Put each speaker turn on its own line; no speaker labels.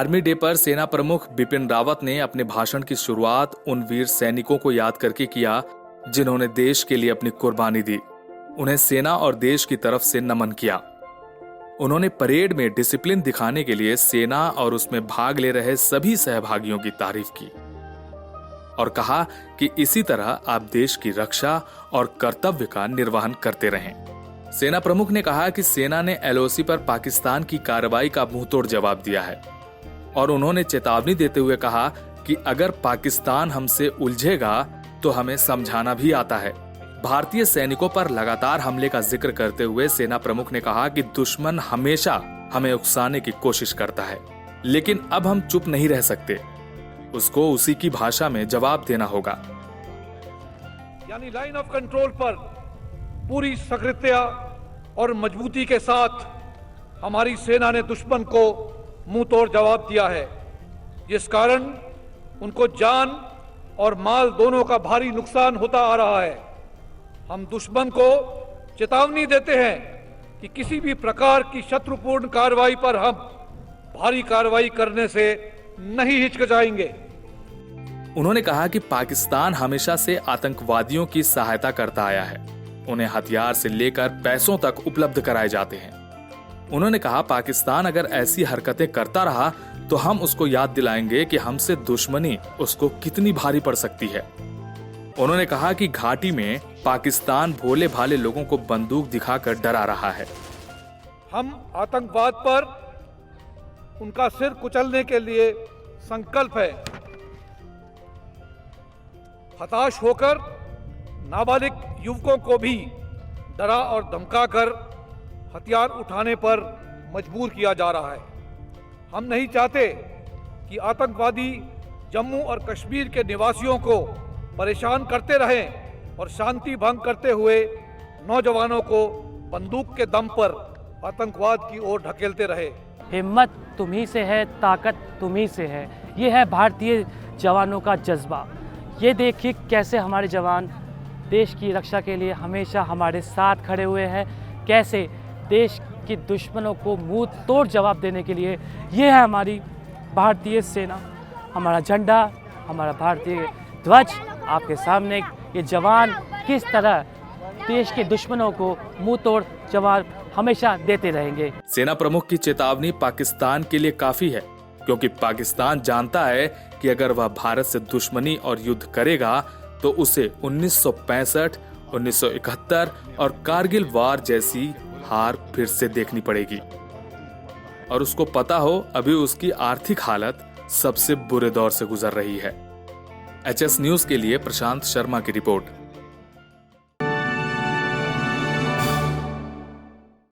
Army day पर सेना प्रमुख बिपिन रावत ने अपने भाषण की शुरुआत उन वीर सैनिकों को याद करके किया जिन्होंने देश के लिए अपनी कुर्बानी दी। उन्हें सेना और देश की तरफ से नमन किया। उन्होंने परेड में डिसिप्लिन दिखाने के लिए सेना और उसमें भाग ले रहे सभी सहभागियों की तारीफ की और कहा कि इसी तरह आप देश की रक्षा और कर्तव्य का निर्वहन करते रहें। सेना प्रमुख ने कहा कि सेना ने एलओसी पर पाकिस्तान की कार्रवाई का मुंहतोड़ जवाब दिया है और उन्होंने चेतावनी देते हुए कहा कि अगर पाकिस्तान हमसे उलझेगा तो हमें समझाना भी आता है। भारतीय सैनिकों पर लगातार हमले का जिक्र करते हुए सेना प्रमुख ने कहा कि दुश्मन हमेशा हमें उकसाने की कोशिश करता है, लेकिन अब हम चुप नहीं रह सकते। उसको उसी की भाषा में जवाब देना होगा।
यानी लाइन ऑफ कंट्रोल पर पूरी सक्रियता और मजबूती के साथ हमारी सेना ने दुश्मन को मुंह तोड़ जवाब दिया है, जिस कारण उनको जान और माल दोनों का भारी नुकसान होता आ रहा है। हम दुश्मन को चेतावनी देते हैं कि किसी भी प्रकार की शत्रुपूर्ण कार्रवाई पर हम भारी कार्रवाई करने से नहीं हिचकिचाएंगे।
उन्होंने कहा कि पाकिस्तान हमेशा से आतंकवादियों की सहायता करता आया है। उन्हें हथियार से लेकर पैसों तक उपलब्ध कराए जाते हैं। उन्होंने कहा पाकिस्तान अगर ऐसी हरकतें करता रहा तो हम उसको याद दिलाएंगे कि हमसे दुश्मनी उसको कितनी भारी पड़ सकती है। उन्होंने कहा कि घाटी में पाकिस्तान भोले भाले लोगों को बंदूक दिखाकर डरा रहा है।
हम आतंकवाद पर उनका सिर कुचलने के लिए संकल्प है। हताश होकर नाबालिग युवकों को भी डरा और धमकाकर हथियार उठाने पर मजबूर किया जा रहा है। हम नहीं चाहते कि आतंकवादी जम्मू और कश्मीर के निवासियों को परेशान करते रहें और शांति भंग करते हुए नौजवानों को बंदूक के दम पर आतंकवाद की ओर ढकेलते रहे।
हिम्मत तुम्ही से है, ताकत तुम्ही से है। ये है भारतीय जवानों का जज्बा। ये देखिए कैसे हमारे जवान देश की रक्षा के लिए हमेशा हमारे साथ खड़े हुए हैं, कैसे देश के दुश्मनों को मुंह तोड़ जवाब देने के लिए ये है हमारी भारतीय सेना। हमारा झंडा, हमारा भारतीय ध्वज आपके सामने, ये जवान किस तरह देश के दुश्मनों को मुंह तोड़ जवाब हमेशा देते रहेंगे।
सेना प्रमुख की चेतावनी पाकिस्तान के लिए काफी है, क्योंकि पाकिस्तान जानता है कि अगर वह भारत से दुश्मनी और युद्ध करेगा तो उसे 1965, 1971 और कारगिल वार जैसी हार फिर से देखनी पड़ेगी। और उसको पता हो अभी उसकी आर्थिक हालत सबसे बुरे दौर से गुजर रही है। एचएस न्यूज के लिए प्रशांत शर्मा की रिपोर्ट।